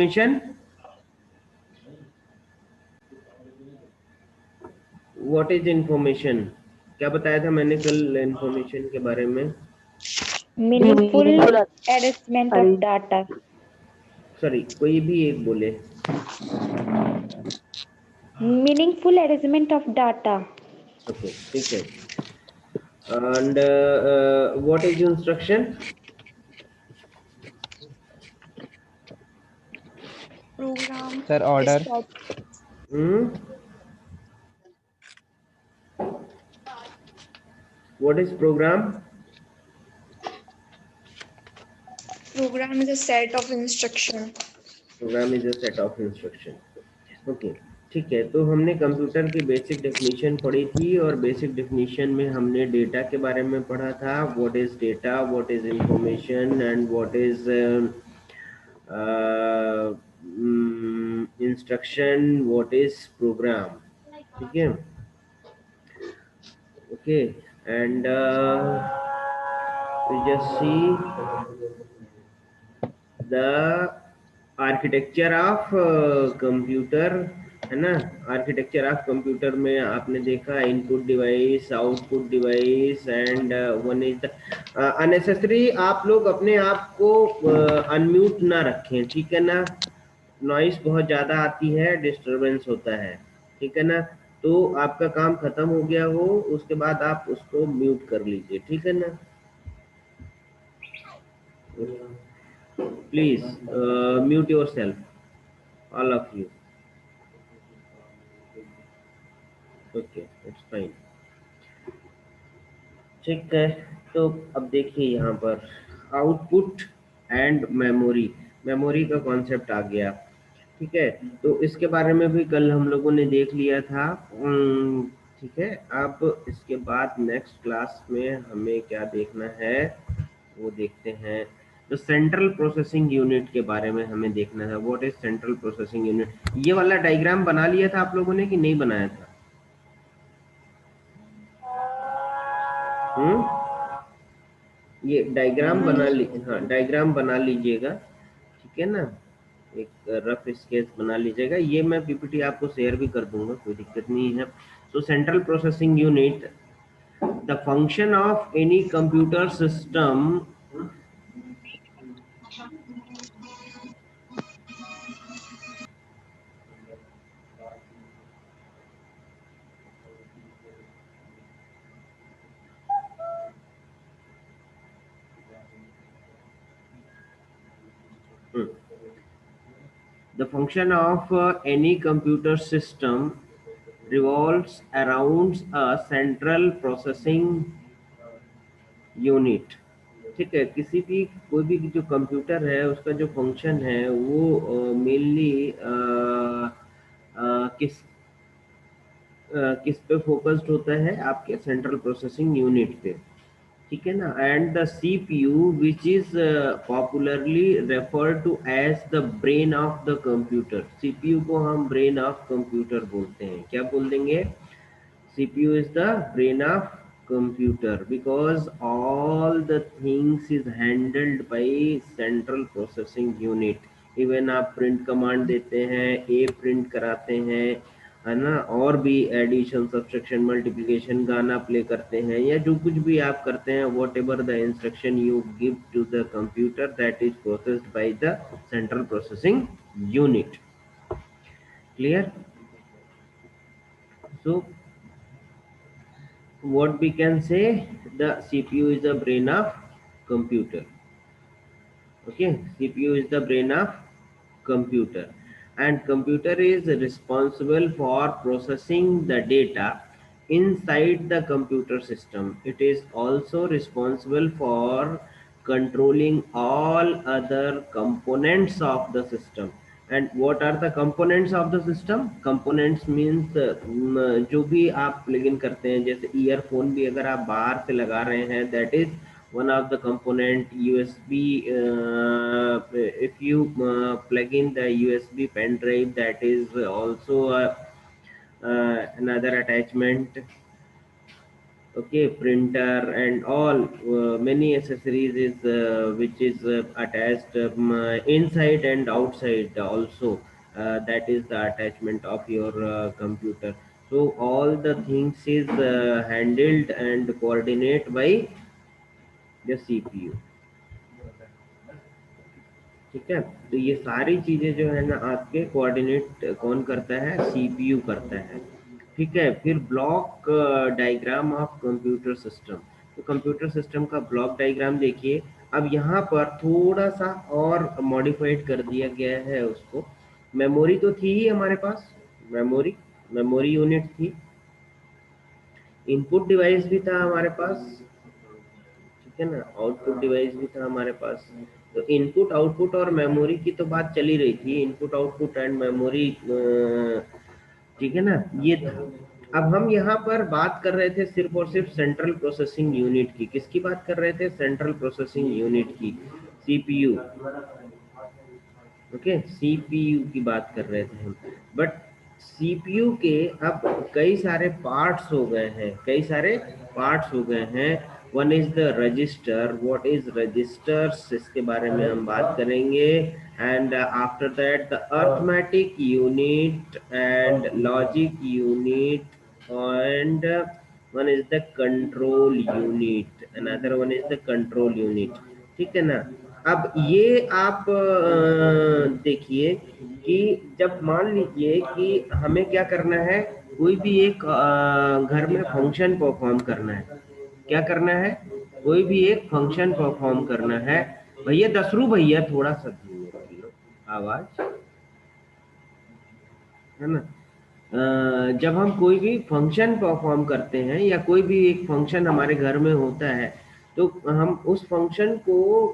information. What is information? क्या बताया था मैंने कल इंफॉर्मेशन के बारे में? Meaningful adjustment of data. Sorry, कोई भी एक बोले। Meaningful adjustment of data. Okay, ठीक है। And what is instruction? program Sir, order. Hmm? What is program? program is a set of instruction. Program is a set of instruction. Okay, ठीक है। तो हमने कंप्यूटर की बेसिक डेफिनेशन पढ़ी थी और बेसिक डेफिनेशन में हमने डेटा के बारे में पढ़ा था। What is data, what is information and what is instruction, what is program. ठीक है, okay. And just see the architecture of computer, है ना। आर्किटेक्चर ऑफ कंप्यूटर में आपने देखा input device, output device and one is the unnecessary. आप लोग अपने आप को अनम्यूट ना रखें, ठीक है ना। नॉइस बहुत ज़्यादा आती है, डिस्टरबेंस होता है, ठीक है ना। तो आपका काम खत्म हो गया हो उसके बाद आप उसको म्यूट कर लीजिए, ठीक है ना। Please mute yourself, all of you. Okay, it's fine. ठीक है। तो अब देखिए यहाँ पर आउटपुट एंड मेमोरी। मेमोरी का कॉन्सेप्ट आ गया, ठीक है। तो इसके बारे में भी कल हम लोगों ने देख लिया था। ठीक है, अब इसके बाद नेक्स्ट क्लास में हमें क्या देखना है वो देखते हैं। तो सेंट्रल प्रोसेसिंग यूनिट के बारे में हमें देखना है। What is central processing unit? ये वाला डायग्राम बना लिया था आप लोगों ने कि नहीं बनाया था? ये डायग्राम बना हाँ, डायग्राम बना लीजिएगा, ठीक है ना। एक रफ स्केच बना लीजिएगा। ये मैं पीपीटी आपको शेयर भी कर दूंगा, कोई दिक्कत नहीं है। तो central processing unit, the function of any computer system the function of any computer system revolves around a central processing unit। ठीक है, किसी भी कोई भी जो कंप्यूटर है उसका जो फंक्शन है वो मेनली किस पे फोकस्ड होता है? आपके सेंट्रल प्रोसेसिंग यूनिट पे, ठीक है ना। And the CPU which is popularly referred to as the brain of the computer. CPU को हम ब्रेन ऑफ कंप्यूटर बोलते हैं। क्या बोल देंगे? CPU is the brain of computer because all the things is handled by central processing unit। even आप print command देते हैं, a print कराते हैं, है ना, और भी एडिशन, सब्सट्रैक्शन, मल्टीप्लिकेशन, गाना प्ले करते हैं, या जो कुछ भी आप करते हैं, whatever the instruction you give to the computer that is processed by the central processing unit. Clear? So what we can say, the CPU is the brain of computer। okay, CPU is the brain of computer and computer is responsible for processing the data inside the computer system। it is also responsible for controlling all other components of the system। and what are the components of the system? components means जो भी आप plug in करते हैं, जैसे earphone भी अगर आप बाहर से लगा रहे हैं, that is one of the component। USB, if you plug in the USB pen drive, that is also another attachment। okay, printer and all many accessories is which is attached inside and outside also, that is the attachment of your computer. So all the things is handled and coordinate by the CPU. ठीक है, तो ये सारी चीजें जो है ना आपके कोऑर्डिनेट कौन करता है, सीपीयू करता है। ठीक है, फिर block diagram of computer system. तो कंप्यूटर सिस्टम का ब्लॉक डायग्राम देखिए, अब यहाँ पर थोड़ा सा और मॉडिफाइड कर दिया गया है उसको। मेमोरी तो थी ही हमारे पास, मेमोरी मेमोरी यूनिट थी, इनपुट डिवाइस भी था हमारे पास, ठीक है ना, आउटपुट डिवाइस भी था हमारे पास। तो इनपुट आउटपुट और मेमोरी की तो बात चली रही थी, इनपुट आउटपुट एंड मेमोरी, ठीक है ना, ये था। अब हम यहाँ पर बात कर रहे थे सिर्फ और सिर्फ सेंट्रल प्रोसेसिंग यूनिट की। किसकी बात कर रहे थे, सेंट्रल प्रोसेसिंग यूनिट की, सीपीयू। ओके, सीपीयू की बात कर रहे थे हम। बट सीपीयू के अब कई सारे पार्ट्स हो गए हैं, कई सारे पार्ट्स हो गए हैं। One is the register, what is registers, इसके बारे में हम बात करेंगे। And after that the arithmetic unit and logic unit, and one is the control unit, another one is the control unit. ठीक है ना। अब ये आप देखिए कि जब मान लीजिए कि हमें क्या करना है, कोई भी एक घर में फंक्शन परफॉर्म करना है। क्या करना है, कोई भी एक फंक्शन परफॉर्म करना है। भैया दसरू भैया थोड़ा सा धीमे कर लो आवाज, है ना। जब हम कोई भी फंक्शन परफॉर्म करते हैं या कोई भी एक फंक्शन हमारे घर में होता है, तो हम उस फंक्शन को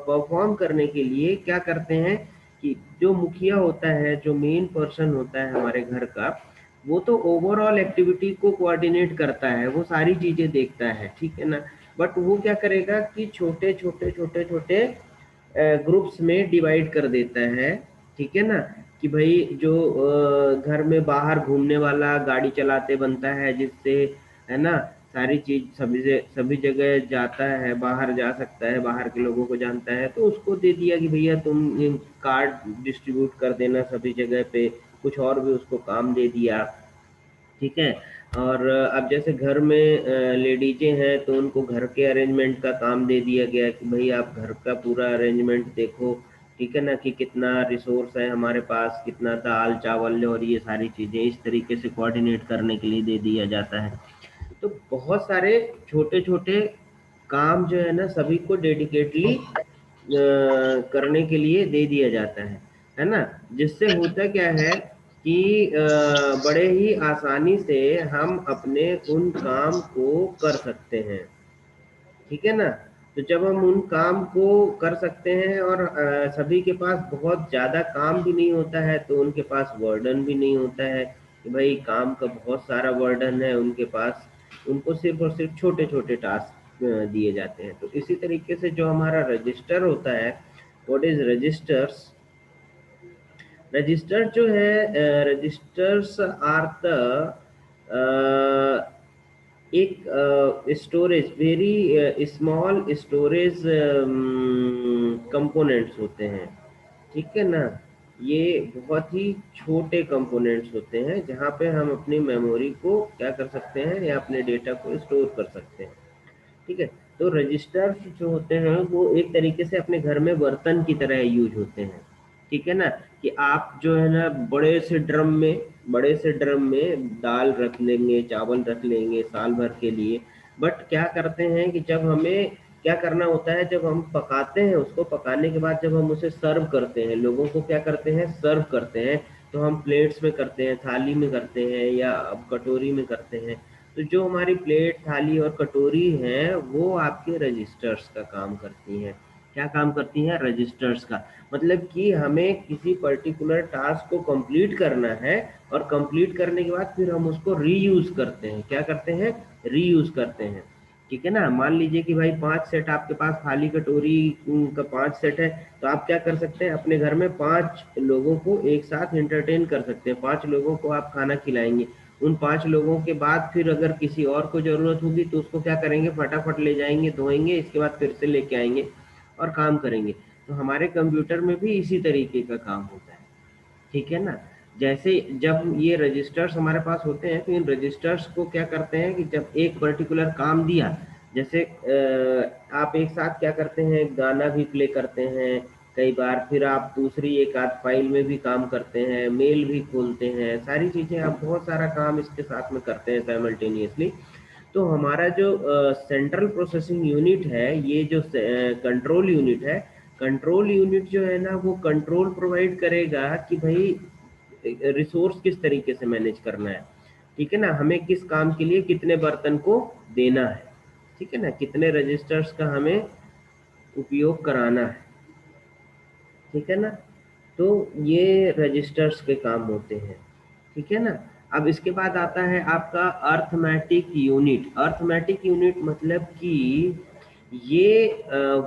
परफॉर्म करने के लिए क्या करते हैं कि जो मुखिया होता है, जो मेन पर्सन होता है हमारे घर का, वो तो ओवरऑल एक्टिविटी को कोऑर्डिनेट करता है, वो सारी चीजें देखता है, ठीक है ना। बट वो क्या करेगा कि छोटे छोटे छोटे छोटे ग्रुप्स में डिवाइड कर देता है, ठीक है ना। कि भाई जो घर में बाहर घूमने वाला गाड़ी चलाते बनता है, जिससे, है ना, सारी चीज सभी जगह जाता है, बाहर जा सकता है, बाहर के लोगों को जानता है, तो उसको दे दिया कि भैया तुम कार्ड डिस्ट्रीब्यूट कर देना सभी जगह पे। कुछ और भी उसको काम दे दिया, ठीक है। और अब जैसे घर में लेडीजें हैं, तो उनको घर के अरेंजमेंट का काम दे दिया गया कि भाई आप घर का पूरा अरेंजमेंट देखो, ठीक है ना, कि कितना रिसोर्स है हमारे पास, कितना दाल चावल और ये सारी चीजें इस तरीके से कोऑर्डिनेट करने के लिए दे दिया जाता है। तो बहुत सारे छोटे छोटे काम जो है ना सभी को डेडिकेटली करने के लिए दे दिया जाता है ना। जिससे होता क्या है कि बड़े ही आसानी से हम अपने उन काम को कर सकते हैं, ठीक है ना। तो जब हम उन काम को कर सकते हैं और सभी के पास बहुत ज़्यादा काम भी नहीं होता है, तो उनके पास वर्डन भी नहीं होता है कि भाई काम का बहुत सारा वर्डन है उनके पास, उनको सिर्फ और सिर्फ छोटे छोटे टास्क दिए जाते हैं। तो इसी तरीके से जो हमारा रजिस्टर होता है, व्हाट इज रजिस्टर्स, रजिस्टर जो है, रजिस्टर्स आर द एक storage, very small storage components होते हैं, ठीक है ना। ये बहुत ही छोटे कंपोनेंट्स होते हैं जहाँ पे हम अपनी मेमोरी को क्या कर सकते हैं, या अपने डेटा को स्टोर कर सकते हैं, ठीक है। तो रजिस्टर्स जो होते हैं वो एक तरीके से अपने घर में बर्तन की तरह यूज होते हैं, ठीक है ना। कि आप जो है ना बड़े से ड्रम में दाल रख लेंगे, चावल रख लेंगे साल भर के लिए। बट क्या करते हैं कि जब हमें क्या करना होता है, जब हम पकाते हैं, उसको पकाने के बाद जब हम उसे सर्व करते हैं, लोगों को क्या करते हैं, सर्व करते हैं, तो हम प्लेट्स में करते हैं, थाली में करते हैं, या कटोरी में करते हैं। तो जो हमारी प्लेट, थाली और कटोरी हैं, वो आपके रजिस्टर्स का काम करती हैं। क्या काम करती हैं, रजिस्टर्स का। मतलब कि हमें किसी पर्टिकुलर टास्क को कंप्लीट करना है, और कंप्लीट करने के बाद फिर हम उसको रीयूज करते हैं। क्या करते हैं, रीयूज करते हैं, ठीक है ना। मान लीजिए कि भाई 5 सेट आपके पास थाली कटोरी का 5 सेट है, तो आप क्या कर सकते हैं, अपने घर में 5 लोगों को एक साथ एंटरटेन कर सकते हैं, 5 लोगों को आप खाना खिलाएंगे। उन 5 लोगों के बाद फिर अगर किसी और को जरूरत होगी तो उसको क्या करेंगे, फटाफट ले जाएंगे, धोएंगे, इसके बाद फिर से लेके आएंगे और काम करेंगे। तो हमारे कंप्यूटर में भी इसी तरीके का काम होता है, ठीक है ना। जैसे जब ये रजिस्टर्स हमारे पास होते हैं तो इन रजिस्टर्स को क्या करते हैं कि जब एक पर्टिकुलर काम दिया, जैसे आप एक साथ क्या करते हैं, गाना भी प्ले करते हैं कई बार, फिर आप दूसरी एक आध फाइल में भी काम करते हैं, मेल भी खोलते हैं, सारी चीज़ें आप बहुत सारा काम इसके साथ में करते हैं साइमल्टेनियसली। तो हमारा जो सेंट्रल प्रोसेसिंग यूनिट है, ये जो कंट्रोल यूनिट है, कंट्रोल यूनिट जो है ना वो कंट्रोल प्रोवाइड करेगा कि भाई रिसोर्स किस तरीके से मैनेज करना है, ठीक है ना, हमें किस काम के लिए कितने बर्तन को देना है, ठीक है ना, कितने रजिस्टर्स का हमें उपयोग कराना है, ठीक है ना। तो ये रजिस्टर्स के काम होते हैं, ठीक है ना। अब इसके बाद आता है आपका अर्थमेटिक यूनिट। अर्थमेटिक यूनिट मतलब कि ये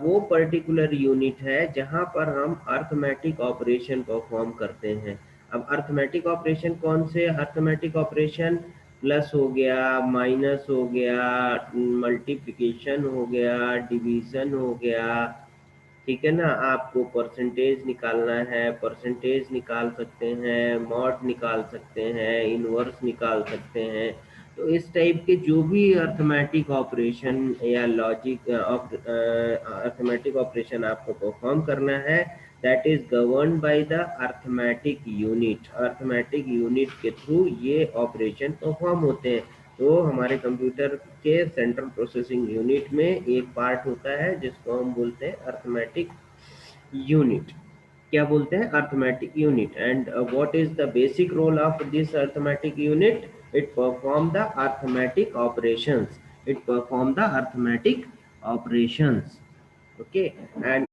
वो पर्टिकुलर यूनिट है जहां पर हम अर्थमेटिक ऑपरेशन परफॉर्म करते हैं। अब अर्थमेटिक ऑपरेशन कौन से, अर्थमेटिक ऑपरेशन प्लस हो गया, माइनस हो गया, मल्टीप्लिकेशन हो गया, डिवीजन हो गया, ठीक है ना। आपको परसेंटेज निकालना है, परसेंटेज निकाल सकते हैं, मॉड निकाल सकते हैं, इनवर्स निकाल सकते हैं। तो इस टाइप के जो भी अर्थमेटिक ऑपरेशन या लॉजिक अर्थमेटिक ऑपरेशन आपको परफॉर्म करना है, that is govern by the arithmetic unit. Arithmetic unit के थ्रू ये ऑपरेशन परफॉर्म होते हैं। तो हमारे कंप्यूटर के सेंट्रल प्रोसेसिंग यूनिट में एक पार्ट होता है जिसको हम बोलते हैं अर्थमेटिक यूनिट। क्या बोलते हैं, arithmetic unit. And what is the basic role of this arithmetic unit, it perform the arithmetic operations, it perform the arithmetic operations, okay. And